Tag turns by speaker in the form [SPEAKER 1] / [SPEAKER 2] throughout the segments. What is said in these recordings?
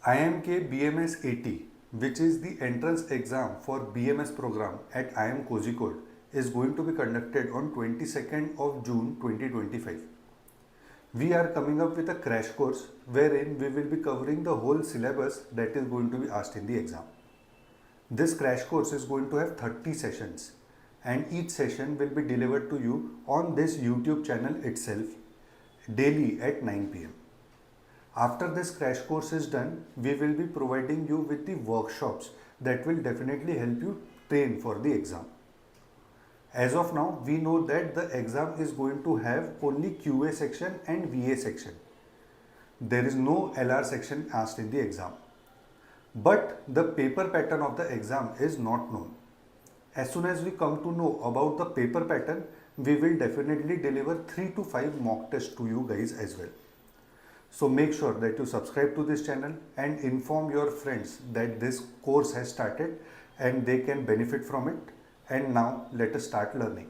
[SPEAKER 1] IIM K BMS AT, which is the entrance exam for BMS program at IIM Kozhikode, is going to be conducted on 22nd of June 2025. We are coming up with a crash course wherein we will be covering the whole syllabus that is going to be asked in the exam. This crash course is going to have 30 sessions and each session will be delivered to you on this YouTube channel itself daily at 9 pm. After this crash course is done, we will be providing you with the workshops that will definitely help you train for the exam. As of now, we know that the exam is going to have only QA section and VA section. There is no LR section asked in the exam. But the paper pattern of the exam is not known. As soon as we come to know about the paper pattern, we will definitely deliver 3 to 5 mock tests to you guys as well. So make sure that you subscribe to this channel and inform your friends that this course has started and they can benefit from it. And now let us start learning.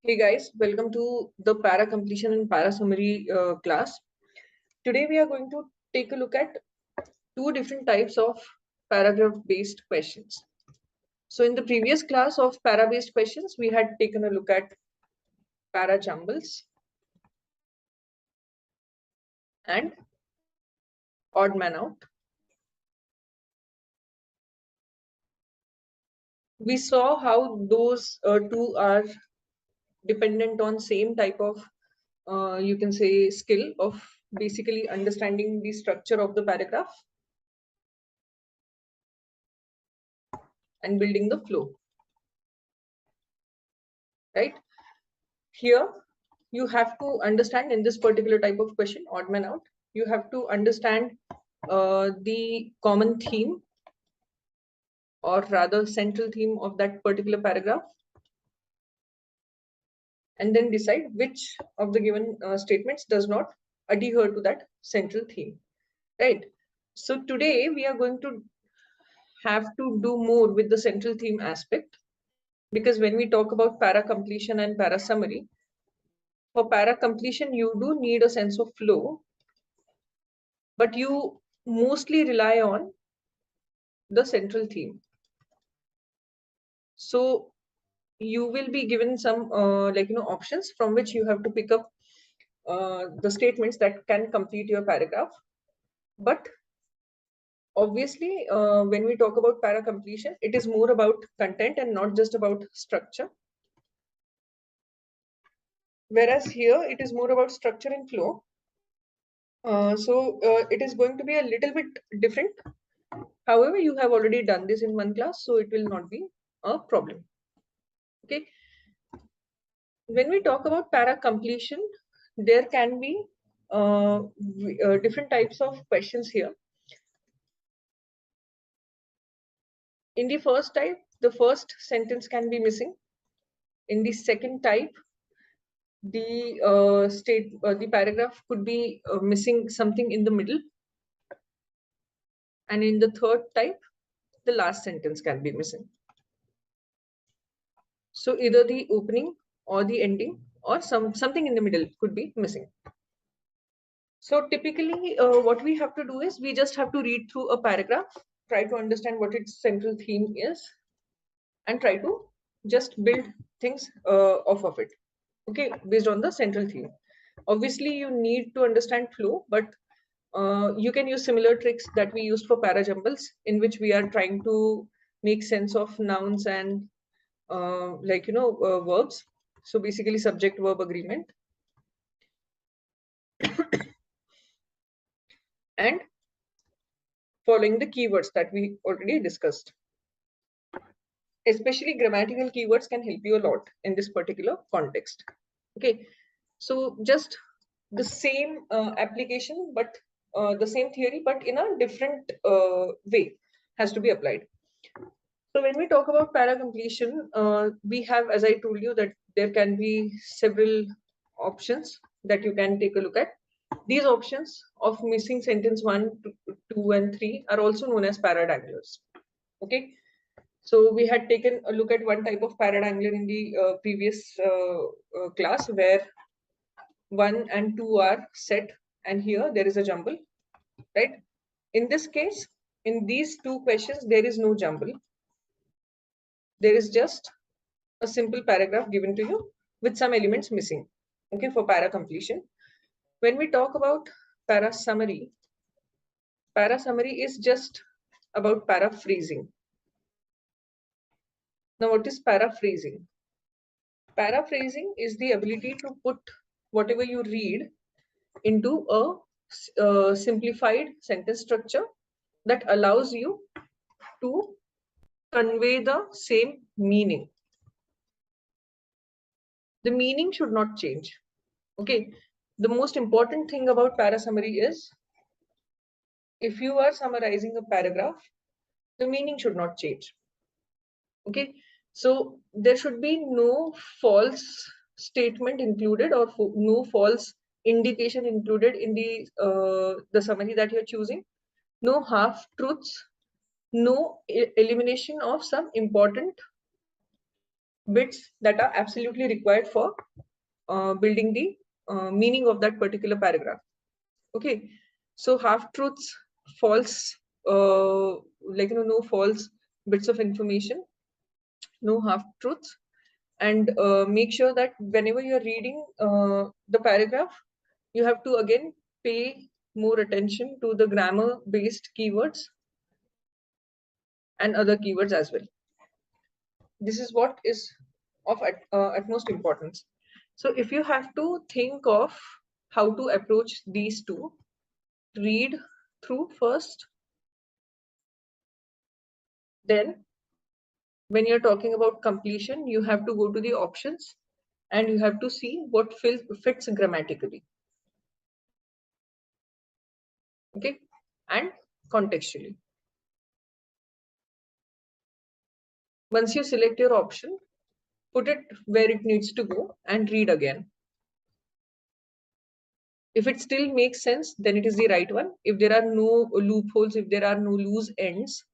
[SPEAKER 2] Hey guys, welcome to the para completion and para summary class. Today we are going to take a look at two different types of paragraph based questions. So in the previous class of para based questions, we had taken a look at para jumbles and odd man out. We saw how those two are dependent on same type of you can say skill of basically understanding the structure of the paragraph and building the flow, right? Here you have to understand, in this particular type of question, odd man out, you have to understand the common theme, or rather central theme of that particular paragraph, and then decide which of the given statements does not adhere to that central theme, right? So today we are going to have to do more with the central theme aspect, because when we talk about para completion and para summary, for para completion you do need a sense of flow, but you mostly rely on the central theme. So you will be given some options from which you have to pick up the statements that can complete your paragraph. But obviously when we talk about para completion, it is more about content and not just about structure, whereas here it is more about structure and flow. So it is going to be a little bit different. However, you have already done this in one class, so it will not be a problem. Okay. When we talk about para completion, there can be different types of questions here. In the first type, the first sentence can be missing. In the second type, the paragraph could be missing something in the middle. And in the third type, the last sentence can be missing. So either the opening or the ending or something in the middle could be missing. So typically what we have to do is we just have to read through a paragraph, try to understand what its central theme is, and try to just build things off of it, okay, based on the central theme. Obviously you need to understand flow, but you can use similar tricks that we used for para jumbles, in which we are trying to make sense of nouns and verbs. So basically subject verb agreement and following the keywords that we already discussed. Especially grammatical keywords can help you a lot in this particular context. Okay, so just the same application, but the same theory, but in a different way has to be applied. So when we talk about para completion, we have, as I told you, that there can be several options that you can take a look at. These options of missing sentence 1, 2, and 3 are also known as para danglers. Okay, So we had taken a look at one type of paradiangular in the previous class, where 1 and 2 are set, and here there is a jumble, right? In this case, in these two questions, there is no jumble. There is just a simple paragraph given to you with some elements missing, okay, for para completion. When we talk about para summary is just about paraphrasing. Now, what is paraphrasing? Paraphrasing is the ability to put whatever you read into a simplified sentence structure that allows you to convey the same meaning. The meaning should not change. Okay. The most important thing about para summary is, if you are summarizing a paragraph, the meaning should not change. Okay. So there should be no false statement included, or no false indication included in the summary that you're choosing. No half truths, no elimination of some important bits that are absolutely required for building the meaning of that particular paragraph. Okay, so half truths, false, no false bits of information, no half truths, and make sure that whenever you're reading the paragraph, you have to again pay more attention to the grammar based keywords and other keywords as well. This is what is of utmost importance. So if you have to think of how to approach these two, read through first, then when you're talking about completion, you have to go to the options and you have to see what fits grammatically, okay, and contextually. Once you select your option, put it where it needs to go and read again. If it still makes sense, then it is the right one. If there are no loopholes, if there are no loose ends,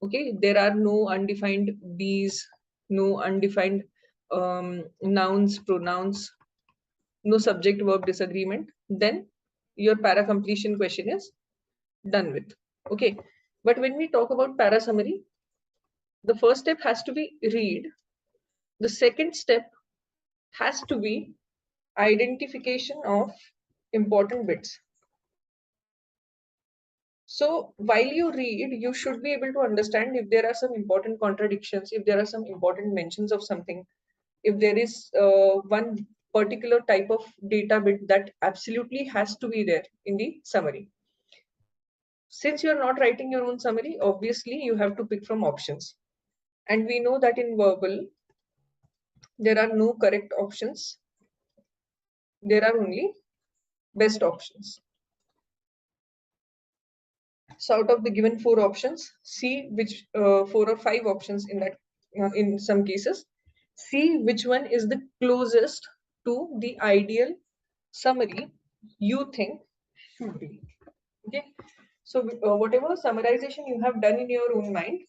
[SPEAKER 2] okay, there are no undefined B's, no undefined nouns, pronouns, no subject verb disagreement, then your para completion question is done with. Okay, but when we talk about para summary, the first step has to be read. The second step has to be identification of important bits. So while you read, you should be able to understand if there are some important contradictions, if there are some important mentions of something, if there is one particular type of data bit that absolutely has to be there in the summary. Since you're not writing your own summary, obviously you have to pick from options. And we know that in verbal, there are no correct options. There are only best options. So out of the given 4 options, see which 4 or 5 options in that, in some cases, see which one is the closest to the ideal summary you think should be. Okay, so whatever summarization you have done in your own mind,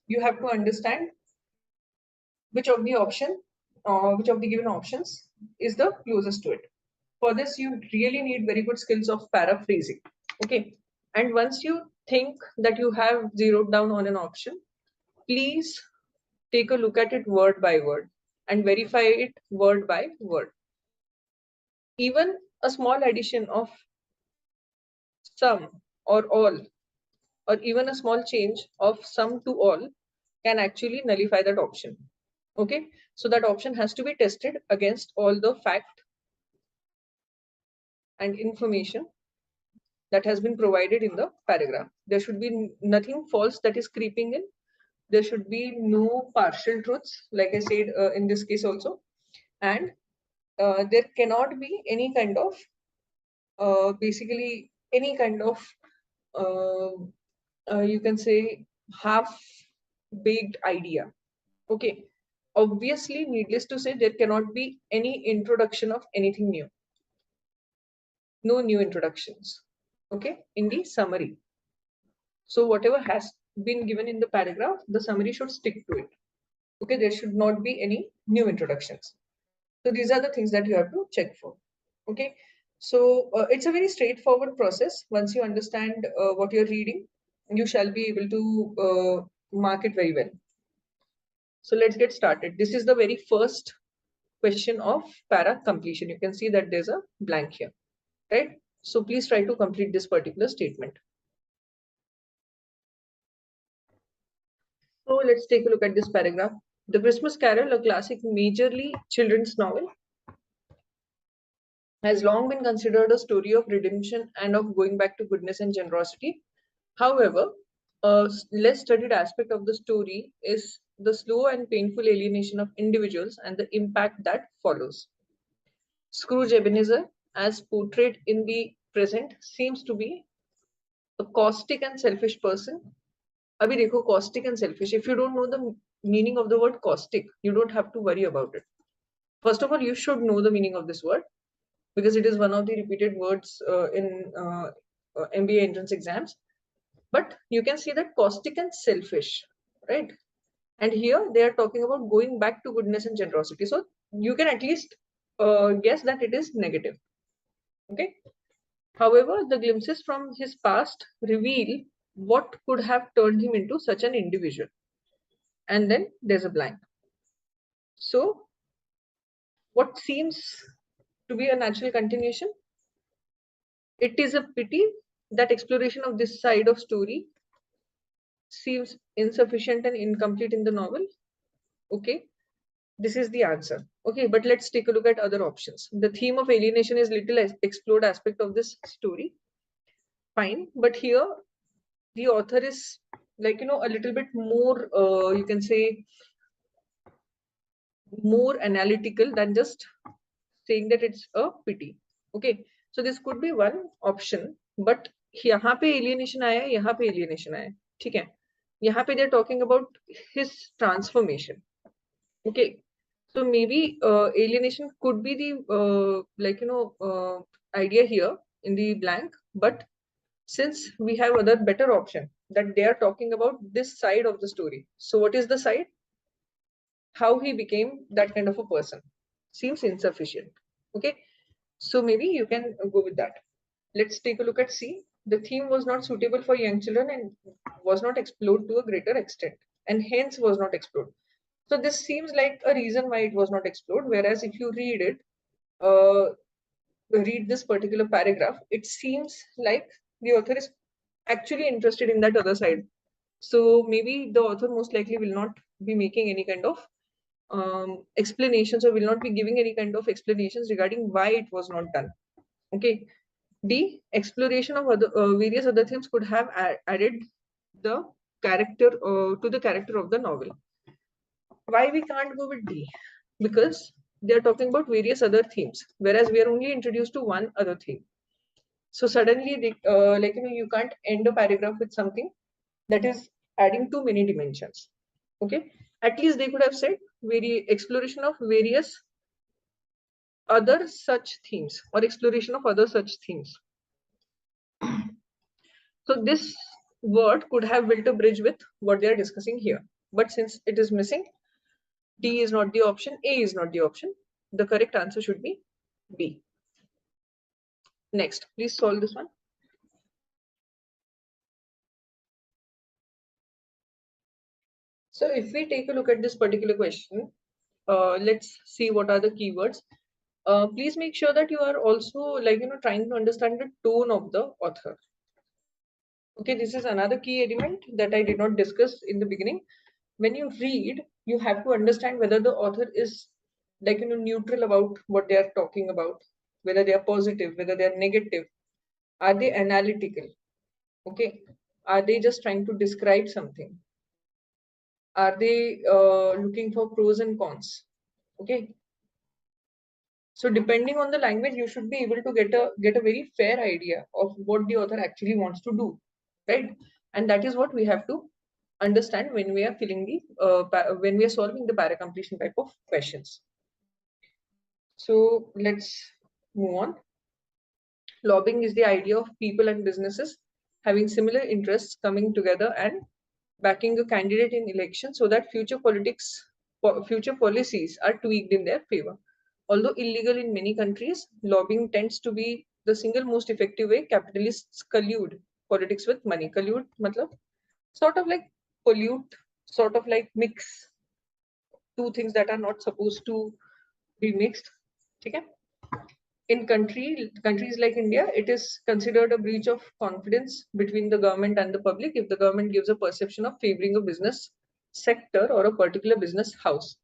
[SPEAKER 2] you have to understand which of the which of the given options is the closest to it. For this, you really need very good skills of paraphrasing. Okay, and once you think that you have zeroed down on an option, please take a look at it word by word and verify it word by word. Even a small addition of some or all, or even a small change of some to all, can actually nullify that option. Okay, so that option has to be tested against all the fact and information that has been provided in the paragraph. There should be nothing false that is creeping in. There should be no partial truths, like I said in this case also. And there cannot be any kind of, basically, any kind of, you can say, half-baked idea. Okay. Obviously, needless to say, there cannot be any introduction of anything new. No new introductions. Okay, in the summary. So whatever has been given in the paragraph, the summary should stick to it. Okay, there should not be any new introductions. So these are the things that you have to check for. Okay, so it's a very straightforward process. Once you understand what you're reading, you shall be able to mark it very well. So let's get started. This is the very first question of para completion. You can see that there's a blank here, right? So please try to complete this particular statement. So let's take a look at this paragraph. The Christmas Carol, a classic majorly children's novel, has long been considered a story of redemption and of going back to goodness and generosity. However, a less studied aspect of the story is the slow and painful alienation of individuals and the impact that follows. Scrooge Ebenezer, as portrayed in the present, seems to be a caustic and selfish person. Abhi dekho, caustic and selfish. If you don't know the meaning of the word caustic, you don't have to worry about it. First of all, you should know the meaning of this word because it is one of the repeated words in MBA entrance exams. But you can see that caustic and selfish, right? And here they are talking about going back to goodness and generosity. So you can at least guess that it is negative. Okay. However, the glimpses from his past reveal what could have turned him into such an individual. And then there's a blank. So what seems to be a natural continuation? It is a pity that exploration of this side of story seems insufficient and incomplete in the novel. Okay, this is the answer. Okay, but let's take a look at other options. The theme of alienation is little explored aspect of this story. Fine, but here the author is like, a little bit more, you can say, more analytical than just saying that it's a pity. Okay, so this could be one option, but यहाँ पे alienation आया है, यहाँ पे alienation आया है, ठीक है? यहाँ पे they're talking about his transformation. Okay, so maybe alienation could be the idea here in the blank, but since we have other better option that they are talking about this side of the story. So what is the side? How he became that kind of a person seems insufficient. Okay, so maybe you can go with that. Let's take a look at C. The theme was not suitable for young children and was not explored to a greater extent, and hence was not explored. So this seems like a reason why it was not explored. Whereas if you read it, read this particular paragraph, it seems like the author is actually interested in that other side. So maybe the author most likely will not be making any kind of explanations or will not be giving any kind of explanations regarding why it was not done. Okay. D, exploration of other various other themes could have added the character to the character of the novel. Why we can't go with D? Because they are talking about various other themes, whereas we are only introduced to one other theme. So suddenly, they, you can't end a paragraph with something that is adding too many dimensions. Okay, at least they could have said exploration of various other such themes or exploration of other such themes. So this word could have built a bridge with what they are discussing here. But since it is missing, D is not the option, A is not the option. The correct answer should be B. Next, please solve this one. So if we take a look at this particular question, let's see what are the keywords. Please make sure that you are also trying to understand the tone of the author. Okay, this is another key element that I did not discuss in the beginning. When you read, you have to understand whether the author is neutral about what they are talking about, whether they are positive, whether they are negative, are they analytical, okay, are they just trying to describe something, are they looking for pros and cons, okay. So depending on the language, you should be able to get a very fair idea of what the author actually wants to do, right? And that is what we have to understand when we are filling the when we are solving the para completion type of questions. So let's move on. Lobbying is the idea of people and businesses having similar interests coming together and backing a candidate in election so that future policies are tweaked in their favor. Although illegal in many countries, lobbying tends to be the single most effective way capitalists collude politics with money. Collude, matlab, sort of like pollute, sort of like mix two things that are not supposed to be mixed. Okay? In countries like India, it is considered a breach of confidence between the government and the public if the government gives a perception of favoring a business sector or a particular business house.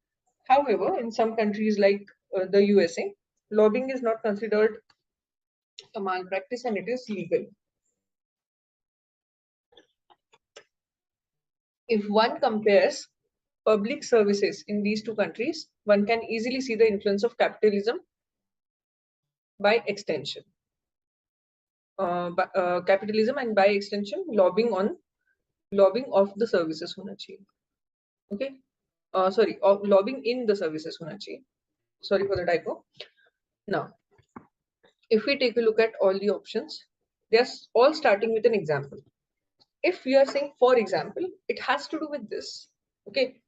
[SPEAKER 2] However, in some countries like the USA, lobbying is not considered a malpractice and it is legal. If one compares public services in these two countries, one can easily see the influence of capitalism by extension. Capitalism and by extension lobbying of the services होना चाहिए. Okay, sorry, of lobbying in the services होना चाहिए. Sorry for the typo. Now, if we take a look at all the options, they're all starting with an example. If we are saying, for example, it has to do with this. Okay,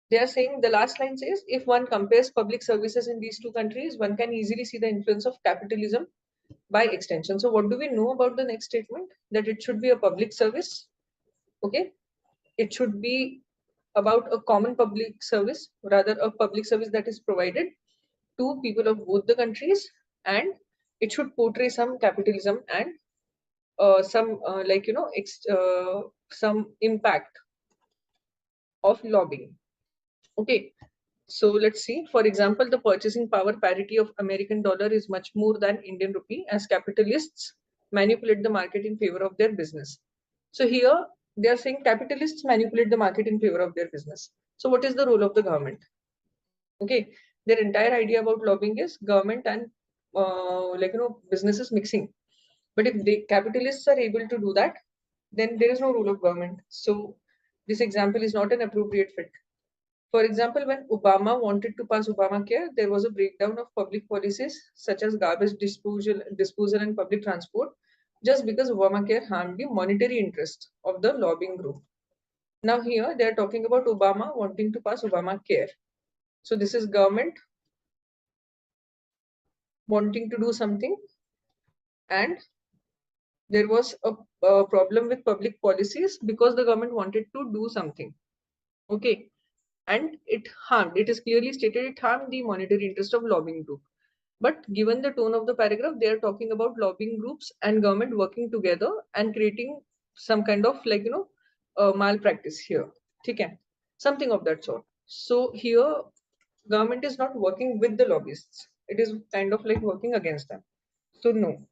[SPEAKER 2] they are saying the last line says, if one compares public services in these two countries, one can easily see the influence of capitalism by extension. So what do we know about the next statement? That it should be a public service. Okay, it should be about a common public service, rather a public service that is provided to people of both the countries, and it should portray some capitalism and some some impact of lobbying. Okay, so let's see. For example, the purchasing power parity of American dollar is much more than Indian rupee, as capitalists manipulate the market in favor of their business. So here they are saying capitalists manipulate the market in favor of their business. So what is the role of the government? Okay, their entire idea about lobbying is government and businesses mixing. But if the capitalists are able to do that, then there is no role of government. So this example is not an appropriate fit. For example, when Obama wanted to pass Obamacare, there was a breakdown of public policies such as garbage disposal and public transport, just because Obamacare harmed the monetary interest of the lobbying group. Now here they are talking about Obama wanting to pass Obamacare. So this is government wanting to do something, and there was a problem with public policies because the government wanted to do something. Okay, and it is clearly stated it harmed the monetary interest of lobbying group. But given the tone of the paragraph, they are talking about lobbying groups and government working together and creating some kind of malpractice here. Okay, something of that sort. So here government is not working with the lobbyists, it is kind of like working against them. So no.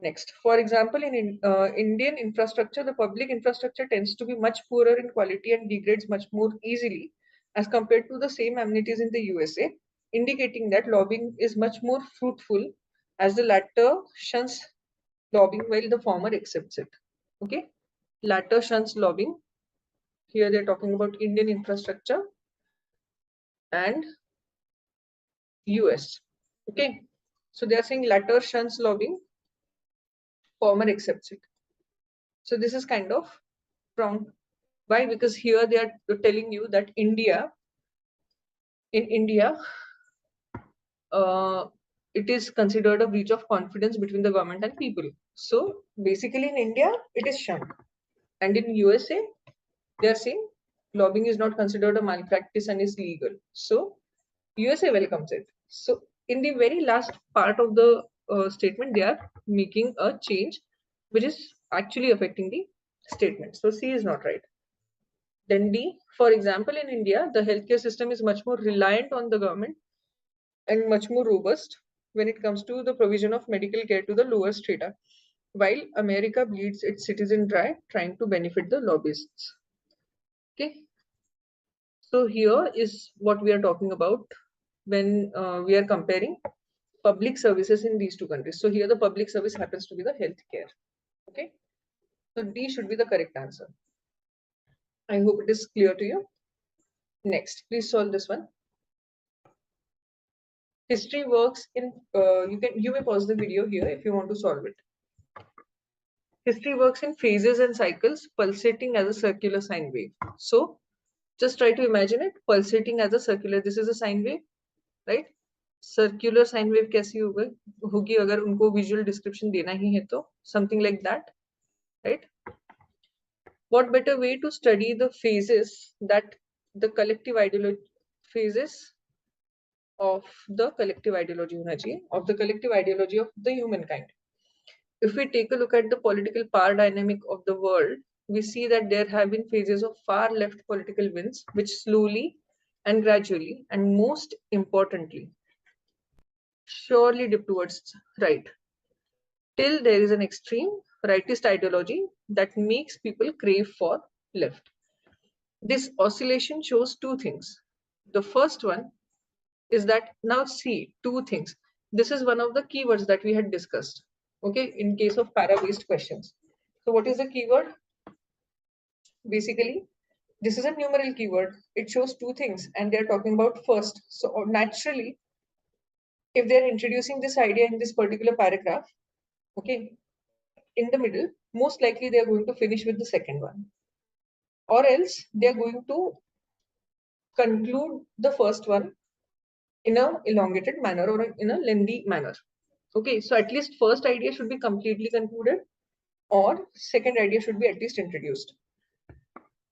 [SPEAKER 2] Next, for example, in Indian infrastructure, the public infrastructure tends to be much poorer in quality and degrades much more easily as compared to the same amenities in the USA, indicating that lobbying is much more fruitful as the latter shuns lobbying while the former accepts it. Okay, latter shuns lobbying. Here they're talking about Indian infrastructure and US. Okay, so they are saying latter shuns lobbying, former accepts it. So this is kind of wrong. Why? Because here they are telling you that in India, it is considered a breach of confidence between the government and people. So basically in India, it is shunned. And in USA, they are saying lobbying is not considered a malpractice and is legal. So USA welcomes it. So in the very last part of the statement, they are making a change which is actually affecting the statement. So C is not right. Then D, for example, in India, the healthcare system is much more reliant on the government and much more robust when it comes to the provision of medical care to the lower strata, while America bleeds its citizens dry trying to benefit the lobbyists. Okay, so here is what we are talking about when we are comparing public services in these two countries. So here the public service happens to be the healthcare. Okay, so D should be the correct answer. I hope it is clear to you. Next, please solve this one. History works in you may pause the video here if you want to solve it. History works in phases and cycles, pulsating as a circular sine wave. So just try to imagine it pulsating as a circular. This is a sine wave, right? Circular sine wave कैसी होगी अगर उनको visual description देना ही है तो something like that, right? What better way to study the phases that the collective ideology phases of the collective ideology होना चाहिए, of the collective ideology of the humankind. If we take a look at the political power dynamic of the world, we see that there have been phases of far left political winds, which slowly and gradually, and most importantly, surely dip towards right, till there is an extreme rightist ideology that makes people crave for left. This oscillation shows two things. The first one is that now see two things. This is one of the keywords that we had discussed, okay, in case of para-based questions. So what is the keyword? Basically, this is a numeral keyword. It shows two things and they're talking about first. So naturally, if they're introducing this idea in this particular paragraph, okay, in the middle, most likely they're going to finish with the second one. Or else they're going to conclude the first one in a elongated manner or in a lengthy manner. Okay, so at least first idea should be completely concluded or second idea should be at least introduced.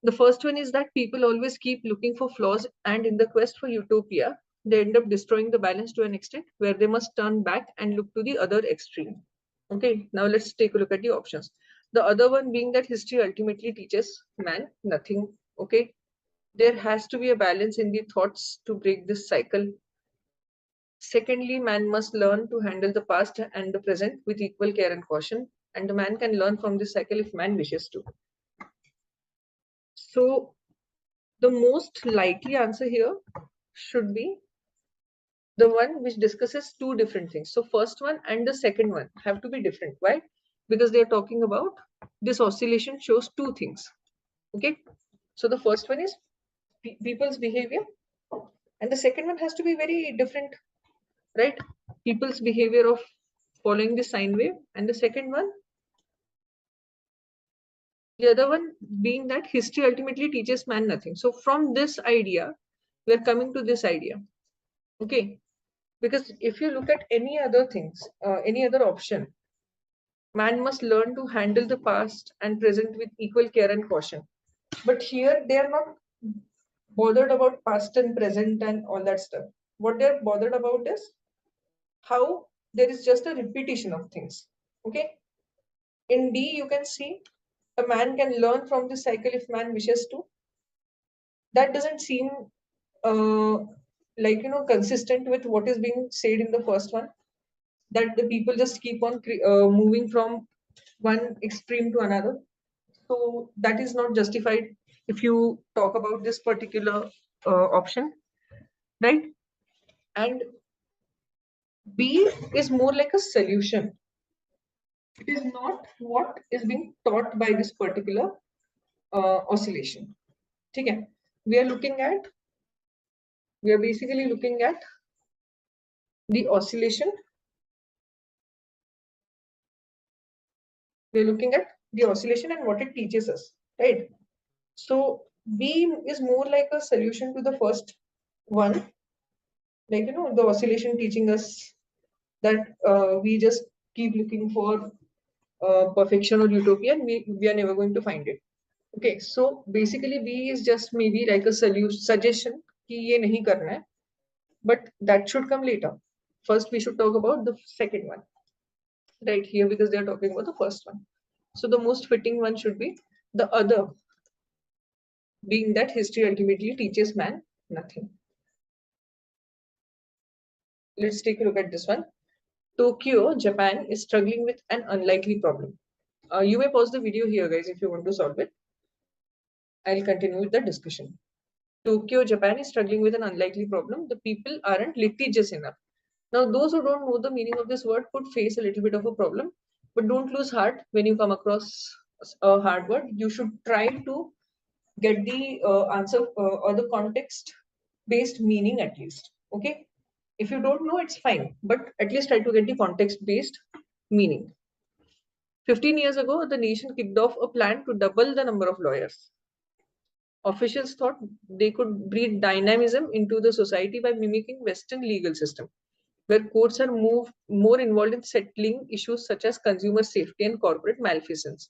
[SPEAKER 2] The first one is that people always keep looking for flaws and in the quest for utopia, they end up destroying the balance to an extent where they must turn back and look to the other extreme. Okay, now let's take a look at the options. The other one being that history ultimately teaches man nothing. Okay, there has to be a balance in the thoughts to break this cycle. Secondly, man must learn to handle the past and the present with equal care and caution, and the man can learn from this cycle if man wishes to. So the most likely answer here should be the one which discusses two different things. So first one and the second one have to be different. Why? Because they're talking about this oscillation shows two things. Okay. So the first one is people's behavior and the second one has to be very different, right? People's behavior of following the sine wave and the second one, the other one being that history ultimately teaches man nothing. So from this idea, we are coming to this idea. Okay. Because if you look at any other things, any other option, man must learn to handle the past and present with equal care and caution. But here they are not bothered about past and present and all that stuff. What they're bothered about is how there is just a repetition of things. Okay. In D, you can see a man can learn from this cycle if man wishes to. That doesn't seem uh, like consistent with what is being said in the first one, that the people just keep on moving from one extreme to another. So that is not justified if you talk about this particular option, right? And B is more like a solution. It is not what is being taught by this particular oscillation. Okay, we are looking at, we are basically looking at the oscillation. We are looking at the oscillation and what it teaches us, right? So B is more like a solution to the first one, like the oscillation teaching us that we just keep looking for perfection or utopia and we are never going to find it. Okay, so basically B is just maybe like a suggestion कि ये नहीं करना है, but that should come later. First we should talk about the second one right here because they are talking about the first one. So the most fitting one should be the other, being that history ultimately teaches man nothing. Let's take a look at this one. Tokyo, Japan is struggling with an unlikely problem. You may pause the video here, guys, if you want to solve it. I'll continue with the discussion. Tokyo, Japan is struggling with an unlikely problem. The people aren't litigious enough. Now, those who don't know the meaning of this word could face a little bit of a problem, but don't lose heart when you come across a hard word. You should try to get the answer or the context based meaning at least. Okay. If you don't know, it's fine, but at least try to get the context based meaning. 15 years ago, the nation kicked off a plan to double the number of lawyers. Officials thought they could breed dynamism into the society by mimicking Western legal system, where courts are more involved in settling issues such as consumer safety and corporate malfeasance.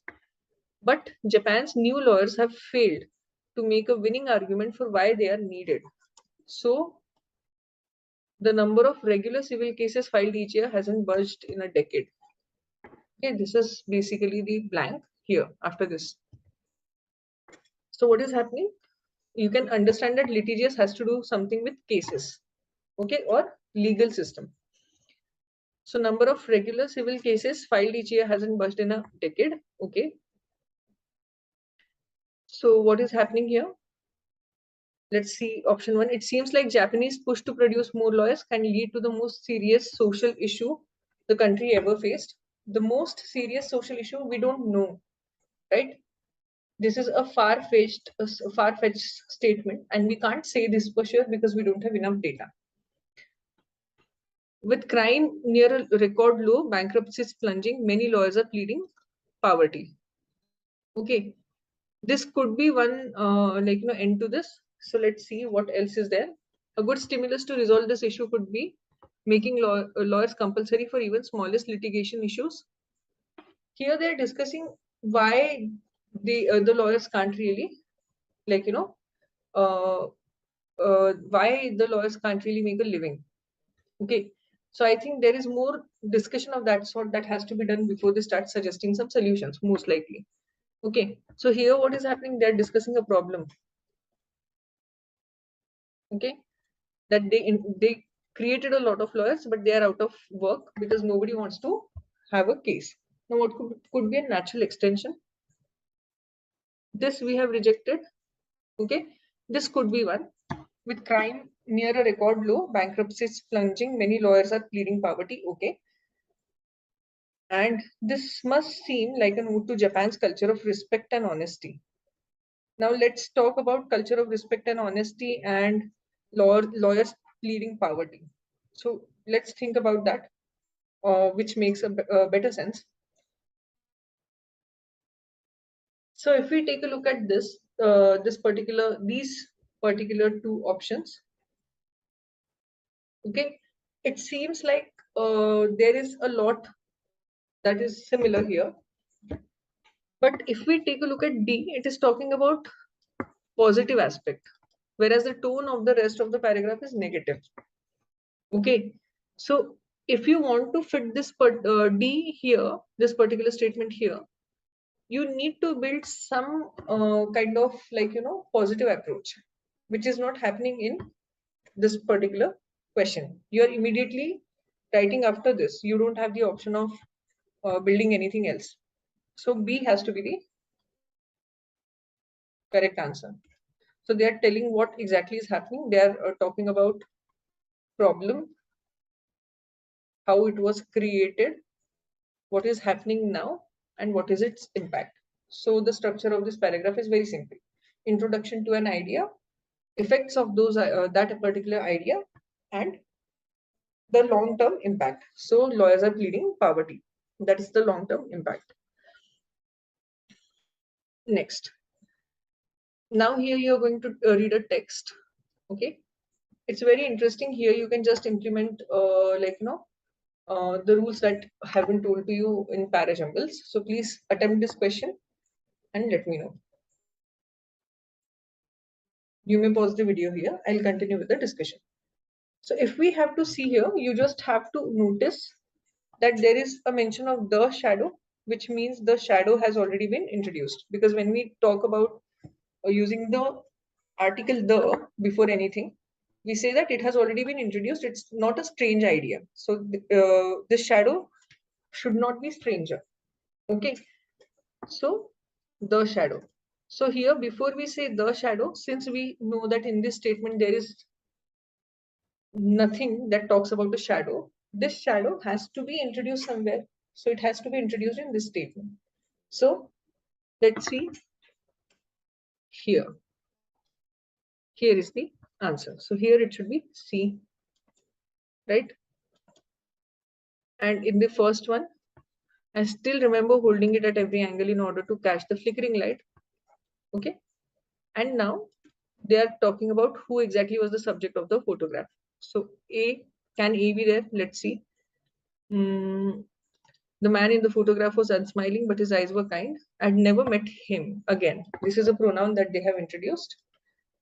[SPEAKER 2] But Japan's new lawyers have failed to make a winning argument for why they are needed. So, the number of regular civil cases filed each year hasn't budged in a decade. Okay, this is basically the blank here after this. So, what is happening? You can understand that litigious has to do something with cases, okay, or legal system. So, number of regular civil cases filed each year hasn't budged in a decade, okay. So, what is happening here? Let's see option 1. It seems like Japanese push to produce more lawyers can lead to the most serious social issue the country ever faced. The most serious social issue we don't know, right? This is a far-fetched statement, and we can't say this for sure because we don't have enough data. With crime near a record low, bankruptcy is plunging, many lawyers are pleading poverty. Okay, this could be one end to this. So let's see what else is there. A good stimulus to resolve this issue could be making lawyers compulsory for even smallest litigation issues. Here they're discussing why the lawyers can't really uh, why the lawyers can't really make a living. Okay, so I think there is more discussion of that sort that has to be done before they start suggesting some solutions, most likely. Okay, so here what is happening? They're discussing a problem. Okay, that they created a lot of lawyers, but they are out of work because nobody wants to have a case. Now, what could be a natural extension? This we have rejected. Okay, this could be one. With crime near a record low, bankruptcy is plunging, many lawyers are pleading poverty. Okay, and this must seem like an ode to Japan's culture of respect and honesty. Now let's talk about culture of respect and honesty and lawyers pleading poverty. So let's think about that, which makes a better sense. So if we take a look at these particular two options, okay, it seems like there is a lot that is similar here. But if we take a look at D, it is talking about positive aspect, whereas the tone of the rest of the paragraph is negative. Okay, so if you want to fit this D here, this particular statement here, you need to build some kind of positive approach, which is not happening in this particular question. You are immediately writing after this. You don't have the option of building anything else. So B has to be the correct answer. So they are telling what exactly is happening. They are talking about problem, how it was created, what is happening now, and what is its impact. So the structure of this paragraph is very simple. Introduction to an idea, effects of that particular idea, and the long-term impact. So lawyers are pleading poverty. That is the long-term impact. Next. Now here you're going to read a text. Okay. It's very interesting. Here you can just implement the rules that have been told to you in parajungles. So please attempt this question and let me know. You may pause the video here. I'll continue with the discussion. So if we have to see here, you just have to notice that there is a mention of the shadow, which means the shadow has already been introduced. Because when we talk about using the article the before anything, we say that it has already been introduced. It's not a strange idea. So this shadow should not be stranger. Okay. So the shadow. So here, before we say the shadow, since we know that in this statement there is nothing that talks about a shadow, this shadow has to be introduced somewhere. So it has to be introduced in this statement. So let's see here. Here is the answer. So here it should be C, right? And in the first one, I still remember holding it at every angle in order to catch the flickering light. Okay. And now they are talking about who exactly was the subject of the photograph. So can A be there? Let's see. The man in the photograph was unsmiling, but his eyes were kind. I'd never met him again. This is a pronoun that they have introduced,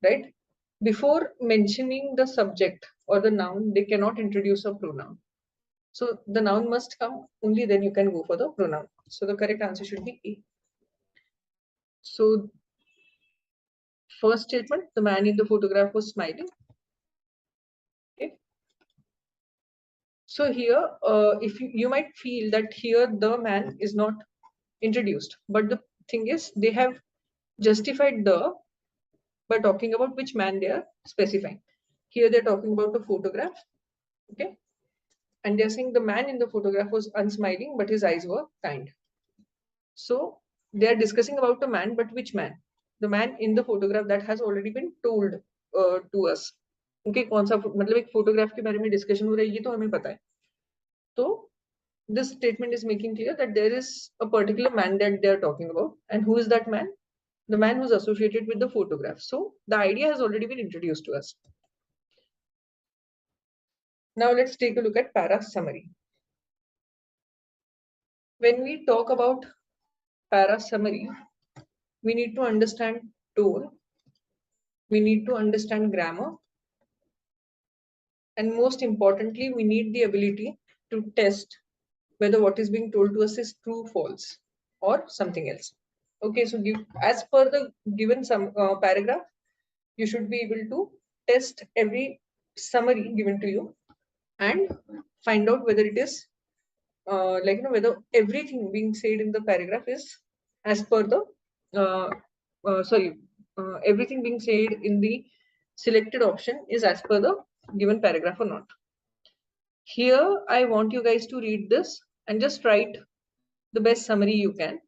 [SPEAKER 2] right? Before mentioning the subject or the noun, they cannot introduce a pronoun. So the noun must come, only then you can go for the pronoun. So the correct answer should be A. So first statement, the man in the photograph was smiling. Okay. So here, if you might feel that here the man is not introduced, but the thing is they have justified the by talking about which man they are specifying. Here they're talking about a photograph, okay? And they're saying the man in the photograph was unsmiling, but his eyes were kind. So they are discussing about a man, but which man? The man in the photograph that has already been told to us. Okay, कौन सा मतलब एक photograph के बारे में discussion हो रहा है ये तो हमें पता है. तो this statement is making clear that there is a particular man that they are talking about, and who is that man? The man who's associated with the photograph. So the idea has already been introduced to us. Now let's take a look at para summary. When we talk about para summary, we need to understand tone, we need to understand grammar, and most importantly, we need the ability to test whether what is being told to us is true, false, or something else. Okay, so as per the given paragraph, you should be able to test every summary given to you and find out whether it is whether everything being said in the paragraph is as per the uh, everything being said in the selected option is as per the given paragraph or not. Here I want you guys to read this and just write the best summary you can.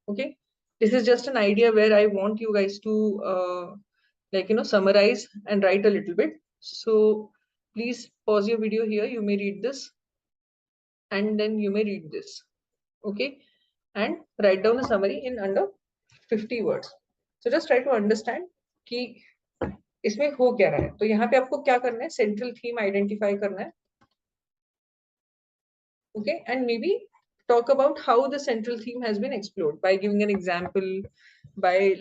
[SPEAKER 2] Okay, this is just an idea where I want you guys to summarize and write a little bit. So please pause your video here, you may read this and then you may read this. Okay, and write down a summary in under 50 words. So just try to understand कि इसमें हो क्या रहा है. तो यहाँ पे आपको क्या करना है, सेंट्रल थीम आइडेंटिफाई करना है. Okay, and maybe talk about how the central theme has been explored by giving an example, by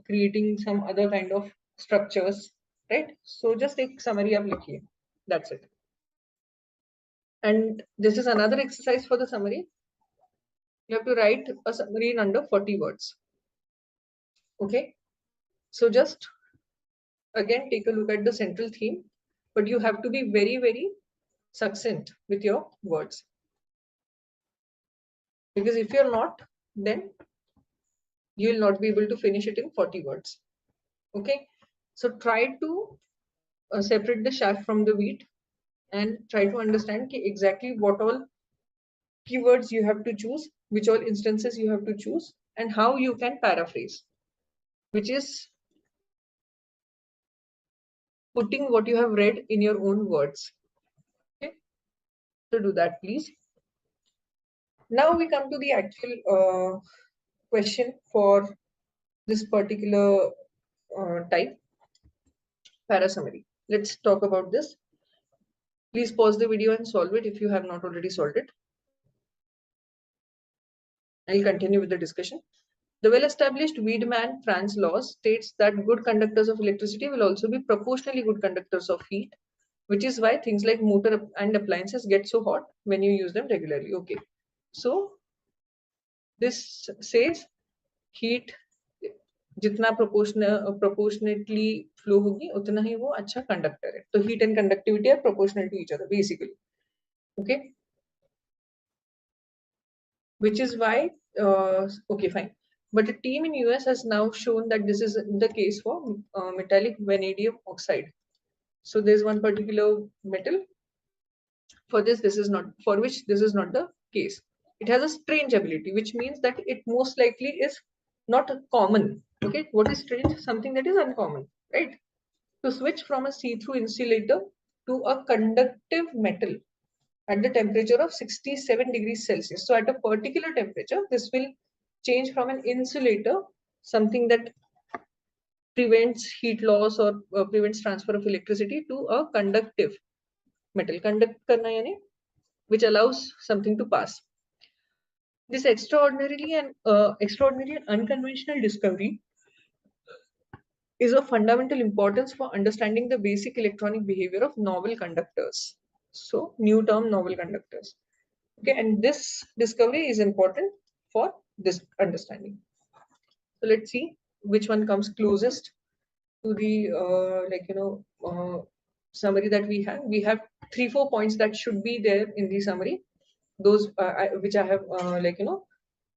[SPEAKER 2] creating some other kind of structures, right? So just take summary up likhiye. That's it. And this is another exercise for the summary. You have to write a summary in under 40 words. Okay, so just again take a look at the central theme, but you have to be very, very succinct with your words, because if you're not, then you will not be able to finish it in 40 words. Okay, so try to separate the chaff from the wheat and try to understand exactly what all keywords you have to choose, which all instances you have to choose, and how you can paraphrase, which is putting what you have read in your own words. Okay, so do that, please. Now we come to the actual question for this particular type, para summary. Let's talk about this. Please pause the video and solve it if you have not already solved it. I'll continue with the discussion. The well-established Wiedemann France law states that good conductors of electricity will also be proportionally good conductors of heat, which is why things like motor and appliances get so hot when you use them regularly. Okay, so this says heat जितना proportionately flow होगी उतना ही वो अच्छा conductor है. तो heat and conductivity are proportional to each other basically. Okay, which is why okay, fine. But a team in US has now shown that this is the case for metallic vanadium oxide. So there's one particular metal for this is not, for which this is not the case. It has a strange ability, which means that it most likely is not common. Okay, what is strange? Something that is uncommon, right? To switch from a see-through insulator to a conductive metal at the temperature of 67 degrees Celsius. So at a particular temperature, this will change from an insulator, something that prevents heat loss or prevents transfer of electricity, to a conductive metal. Conduct karna yani, which allows something to pass. This extraordinary and unconventional discovery is of fundamental importance for understanding the basic electronic behavior of novel conductors. So, new term, novel conductors. Okay, and this discovery is important for this understanding. So let's see which one comes closest to the summary that we have. We have 3-4 points that should be there in the summary. Those which I have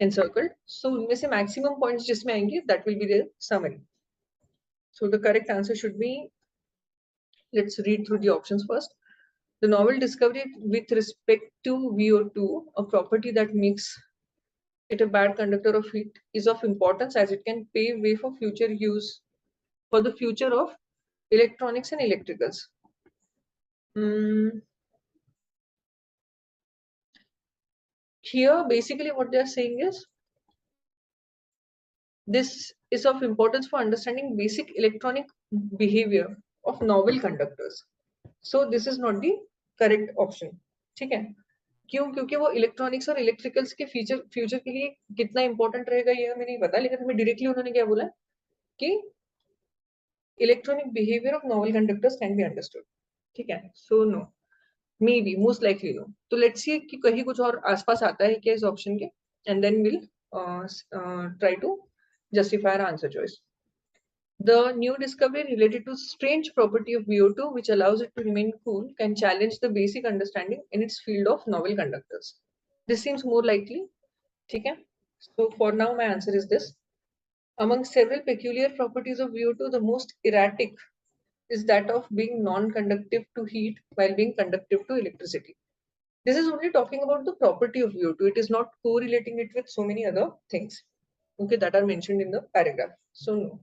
[SPEAKER 2] encircled. So इनमें से maximum points जिसमें आएंगे, that will be the summary. So the correct answer should be, let's read through the options first. The novel discovery with respect to VO2, a property that makes it a bad conductor of heat, is of importance as it can pave way for future use for the future of electronics and electricals. Here, basically what they are saying is, this is of importance for understanding basic electronic behavior of novel conductors. So this is not the correct option. ठीक है? क्यों? क्योंकि वो electronics और electricals के future के लिए कितना इंपॉर्टेंट रहेगा ये हमें नहीं पता, लेकिन हमें डायरेक्टली उन्होंने क्या बोला कि electronic behaviour of novel conductors can be understood. ठीक है? So no, maybe, most likely no. तो लेट्स सी कि कहीं कुछ और आसपास आता है क्या इस ऑप्शन के, and then will try to justify our answer choice. The new discovery related to strange property of VO2, which allows it to remain cool, can challenge the basic understanding in its field of novel conductors. This seems more likely. Okay? So for now, my answer is this. Among several peculiar properties of VO2, the most erratic is that of being non-conductive to heat while being conductive to electricity. This is only talking about the property of VO2. It is not correlating it with so many other things, okay, that are mentioned in the paragraph. So no.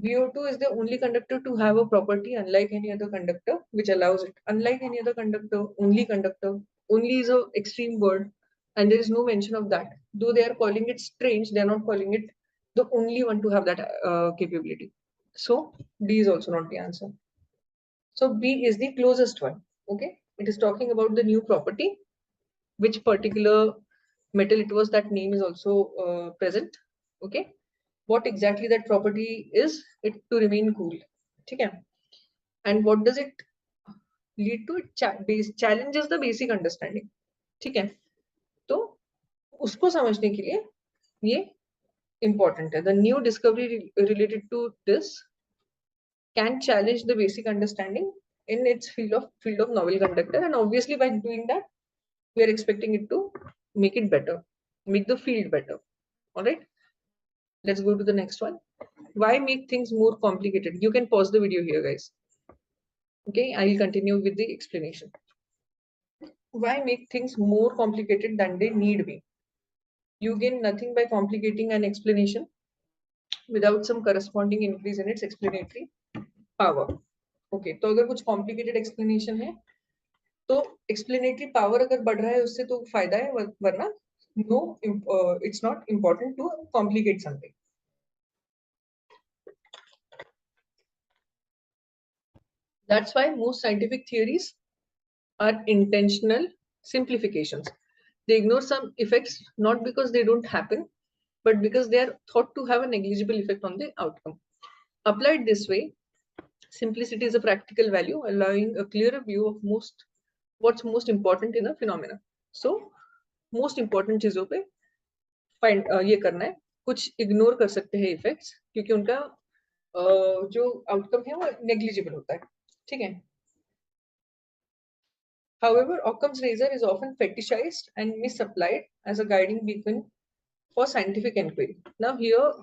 [SPEAKER 2] VO2 is the only conductor to have a property unlike any other conductor, which allows it. Unlike any other conductor, only is an extreme word, and there is no mention of that. Though they are calling it strange, they are not calling it the only one to have that capability. So D is also not the answer. So B is the closest one. Okay, it is talking about the new property, which particular metal it was, that name is also present. Okay, what exactly that property is, it to remain cool. Okay, and what does it lead to? It challenges the basic understanding. ठीक है, तो उसको समझने के लिए ये important है. The new discovery related to this can challenge the basic understanding in its field of novel conductor, and obviously by doing that we are expecting it to make it better, make the field better. All right, let's go to the next one. Why make things more complicated? You can pause the video here, guys. Okay, I will continue with the explanation. Why make things more complicated than they need be? You gain nothing by complicating an explanation without some corresponding increase in its explanatory power. Okay, तो अगर कुछ complicated explanation है, तो explanatory power अगर बढ़ रहा है उससे तो फायदा है, वरना no, it's not important to complicate something. That's why most scientific theories are intentional simplifications. They ignore some effects not because they don't happen, but because they are thought to have a negligible effect on the outcome. Applied this way, simplicity is a practical value, allowing a clearer view of what's most important in a phenomena. So, most important चीजों पे ये करना है, कुछ ignore कर सकते हैं effects, क्योंकि उनका जो आउटकम है वो नेग्लिजिबल होता है. ठीक है. However, Occam's razor is often fetishized and misapplied as a guiding beacon for scientific inquiry. Now here,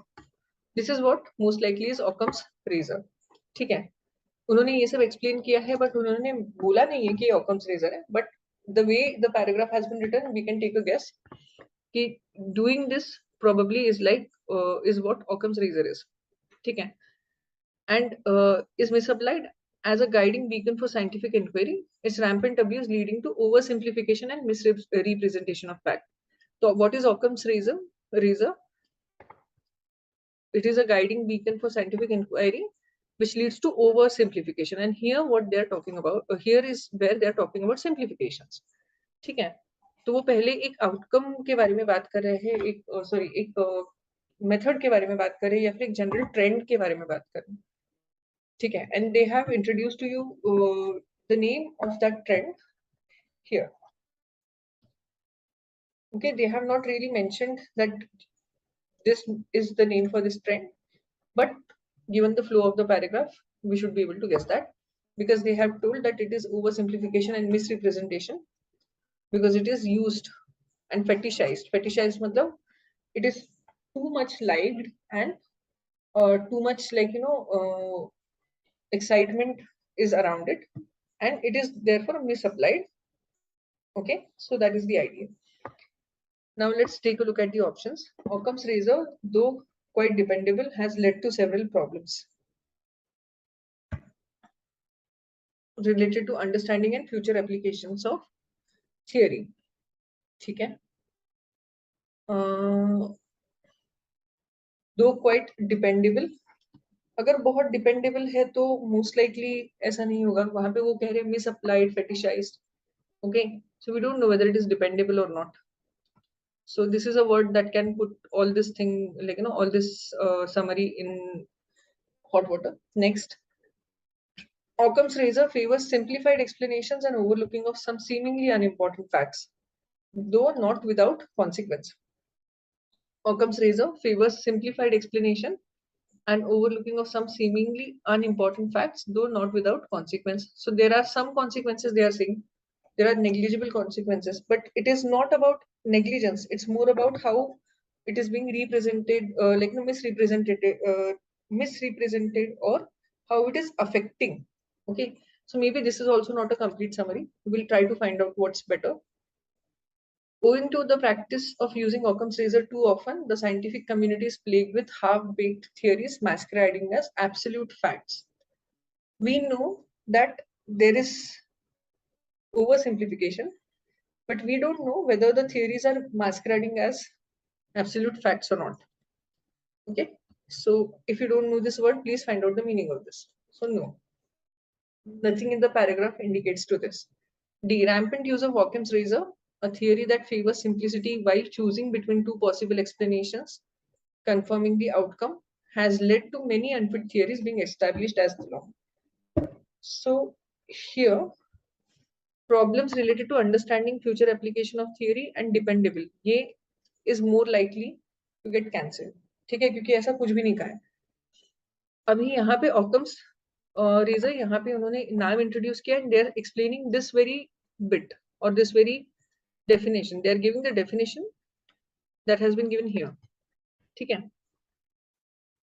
[SPEAKER 2] this is what most likely is Occam's razor. ठीक है, उन्होंने ये सब explain किया है, but उन्होंने बोला नहीं है कि Occam's razor है. But the way the paragraph has been written, we can take a guess कि doing this probably is like is what Occam's razor is. ठीक है, and is misapplied as a guiding beacon for scientific inquiry, its rampant abuse leading to oversimplification and misrepresentation of fact. So what is Occam's razor? It is a guiding beacon for scientific inquiry, which leads to oversimplification. And here what they are talking about, here is where they are talking about simplifications. ठीक है, तो वो पहले एक outcome के बारे में बात कर रहे हैं, एक मेथड के बारे में बात कर रहे हैं, या फिर एक जनरल ट्रेंड के बारे में बात कर रहे हैं. ठीक है, and they have introduced to you the name of that trend here. Okay, they have not really mentioned that this is the name for this trend, but given the flow of the paragraph, we should be able to guess that, because they have told that it is oversimplification and misrepresentation, because it is used and fetishized. Fetishized matlab it is too much liked and too much, like, excitement is around it, and it is therefore misapplied. Okay, so that is the idea. Now let's take a look at the options. Occam's razor, though quite dependable, has led to several problems related to understanding and future applications of theory. ठीक है, though quite dependable, अगर बहुत dependable है तो most likely ऐसा नहीं होगा. वहां पे वो कह रहे हैं मिसअप्लाइड, फेटिशाइज्ड. Okay, so we don't know whether it is dependable or not. So this is a word that can put all this thing, like, all this summary in hot water. Next, Occam's razor favors simplified explanations and overlooking of some seemingly unimportant facts, though not without consequence. Occam's razor favors simplified explanation and overlooking of some seemingly unimportant facts, though not without consequence. So there are some consequences, they are saying. There are negligible consequences, but it is not about negligence. It's more about how it is being represented, misrepresented, or how it is affecting. Okay, so maybe this is also not a complete summary. We'll try to find out what's better. Owing to the practice of using Occam's razor too often, the scientific community is plagued with half-baked theories masquerading as absolute facts. We know that there is oversimplification, but we don't know whether the theories are masquerading as absolute facts or not. Okay, so if you don't know this word, please find out the meaning of this. So no, nothing in the paragraph indicates to this. The rampant use of Occam's razor, a theory that favors simplicity while choosing between two possible explanations, confirming the outcome, has led to many unfit theories being established as the law. So here, problems related to understanding future application of theory and dependable, ये is more likely to get cancelled. ठीक है, क्योंकि ऐसा कुछ भी नहीं कहा है. अभी यहाँ पे Occam's razor यहाँ पे उन्होंने नाम इंट्रोड्यूस किया, and they are explaining this very bit or this very definition. They are giving the definition that has been given here. ठीक है,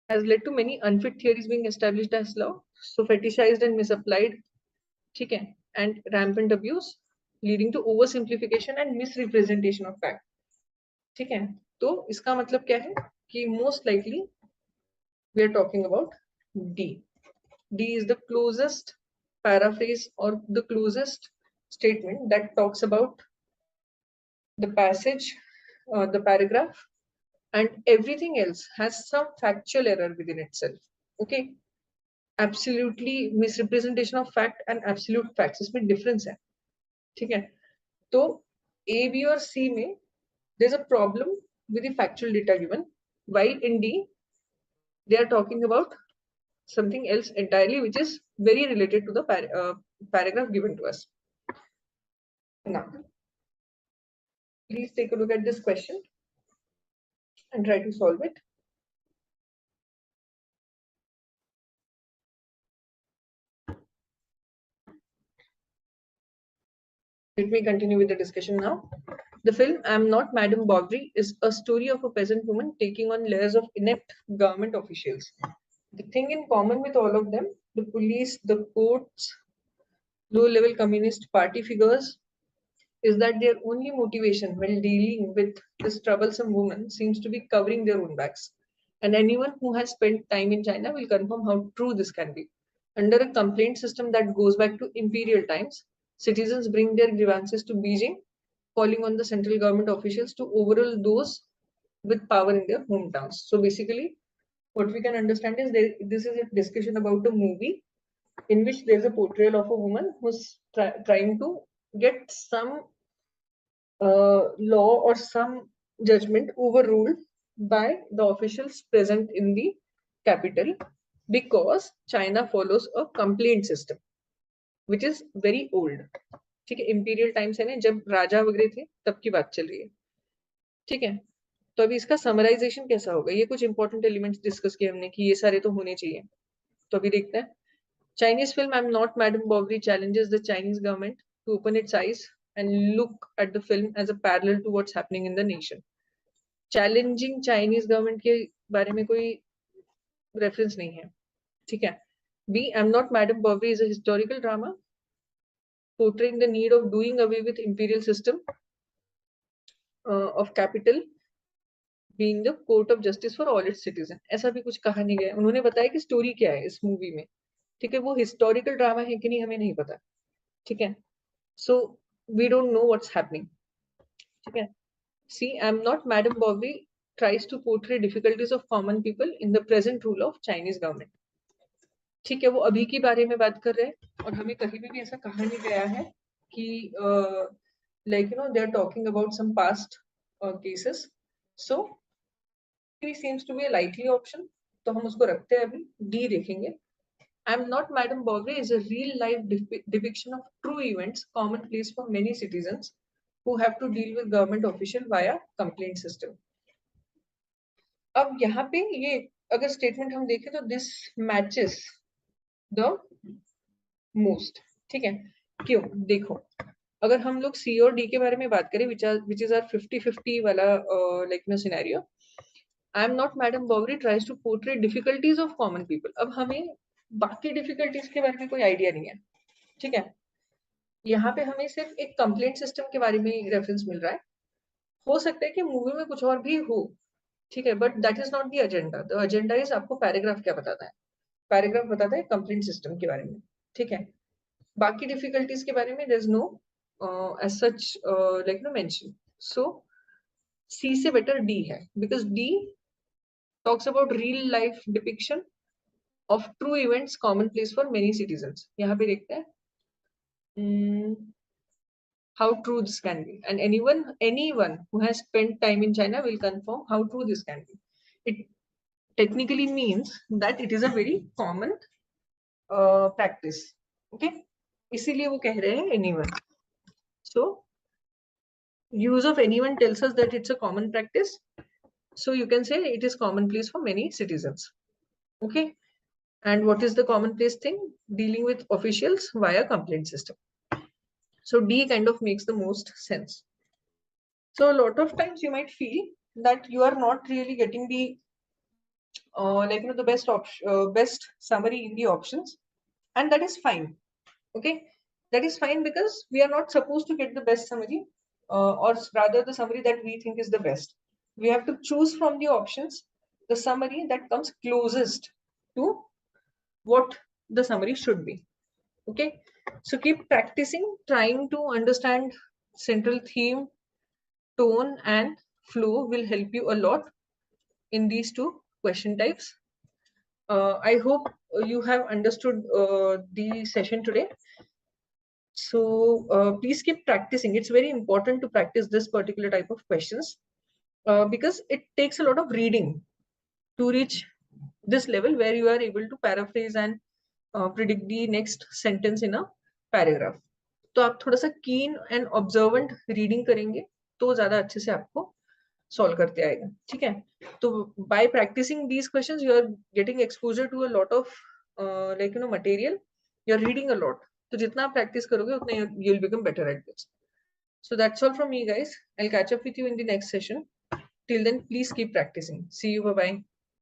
[SPEAKER 2] has led to many unfit theories being established as law, so fetishized and misapplied. ठीक है, and rampant abuse leading to oversimplification and misrepresentation of fact. ठीक है, तो इसका मतलब क्या है कि most likely we are talking about D. D is the closest paraphrase or the closest statement that talks about the passage, the paragraph, and everything else has some factual error within itself. Okay, absolutely misrepresentation of fact and absolute facts, इसमें difference है. ठीक है, तो A, B और C में there's a problem with the factual data given, while in D they are talking about something else entirely, which is very related to the paragraph given to us. Now, please take a look at this question and try to solve it. Let me continue with the discussion now. The film I'm Not Madame Bovary is a story of a peasant woman taking on layers of inept government officials. The thing in common with all of them, the police, the courts, low-level communist party figures, is that their only motivation when dealing with this troublesome woman seems to be covering their own backs. And anyone who has spent time in China will confirm how true this can be. Under a complaint system that goes back to imperial times, citizens bring their grievances to Beijing, calling on the central government officials to overrule those with power in their hometowns. So basically, what we can understand is this is a discussion about a movie in which there's a portrayal of a woman who's trying to get some law or some judgment overruled by the officials present in the capital, because China follows a complaint system which is very old. ठीक है, imperial times है ना, जब राजा वगैरह थे तब की बात चल रही है. ठीक है, तो अभी इसका समराइजेशन कैसा होगा, ये कुछ इंपॉर्टेंट एलिमेंट्स डिस्कस किए हमने कि ये सारे तो होने चाहिए. तो अभी देखते हैं. Chinese film I'm Not Madam Bovary challenges the Chinese government to open its eyes and look at the film as a parallel to what's happening in the nation. Challenging Chinese government के बारे में कोई reference नहीं है. ठीक है. B I'm Not Madam Bovary is a historical drama portraying the need of doing away with imperial system of capital being the court of justice for all its citizens. ऐसा भी कुछ कहा नहीं गया. उन्होंने बताया कि स्टोरी क्या है इस मूवी में. ठीक है, वो हिस्टोरिकल ड्रामा है कि नहीं हमें नहीं पता. ठीक है, so we don't know what's happening. ठीक है. See, I'm Not Madam Bovary tries to portray difficulties of common people in the present rule of Chinese government. ठीक है, वो अभी के बारे में बात कर रहे हैं और हमें कहीं भी ऐसा कहा नहीं गया है कि like you know they are talking about some past cases. So C seems to be a likely option, तो हम उसको रखते हैं. अभी D देखेंगे. I'm Not Madam Bovary is a real-life depiction of true events commonplace for many citizens who have to deal with government official via complaint system. अब यहाँ पे ये अगर स्टेटमेंट हम देखें तो this matches the most. ठीक है, क्यों? देखो, अगर हम लोग C और D के बारे में बात करें which is our 50-50 वाला like no scenario, I'm Not Madam Bovary tries to portray difficulties of common people. अब हमें बाकी डिफिकल्टीज के बारे में कोई आइडिया नहीं है. ठीक है, यहाँ पे हमें सिर्फ एक कंप्लेंट सिस्टम के बारे में रेफरेंस मिल रहा है. हो सकता है कि मूवी में कुछ और भी हो. ठीक है, but that is not the agenda. The agenda is आपको पैराग्राफ क्या बताता है. पैराग्राफ बताता है कंप्लेंट सिस्टम के बारे में. ठीक है, बाकी डिफिकल्टीज के बारे में there is no as such like no mention. So C से बेटर डी है, because D talks about real life depiction of true events commonplace for many citizens. यहाँ पे देखते हैं how true this can be, and anyone who has spent time in China will confirm how true this can be. It technically means that it is a very common practice. Okay, इसीलिए वो कह रहे हैं anyone. So use of anyone tells us that it's a common practice. So you can say it is commonplace for many citizens. Okay. And what is the commonplace thing? Dealing with officials via complaint system. So D kind of makes the most sense. So a lot of times you might feel that you are not really getting the like you know the best summary in the options, and that is fine. Okay, that is fine because we are not supposed to get the best summary, or rather the summary that we think is the best. We have to choose from the options the summary that comes closest to what the summary should be. Okay, so keep practicing, trying to understand central theme, tone and flow will help you a lot in these two question types. I hope you have understood the session today. So please keep practicing. It's very important to practice this particular type of questions because it takes a lot of reading to reach this level where you are able to paraphrase and predict the next sentence in a paragraph. तो आप थोड़ा सा keen and observant reading करेंगे तो ज़्यादा अच्छे से आपको solve करते आएगा. ठीक है, तो by practicing these questions you are getting exposure to a lot of like you know material. You are reading a lot. तो जितना आप practice करोगे उतना you'll become better at this. So that's all from me, guys. I'll catch up with you in the next session. Till then, please keep practicing. See you. Bye bye.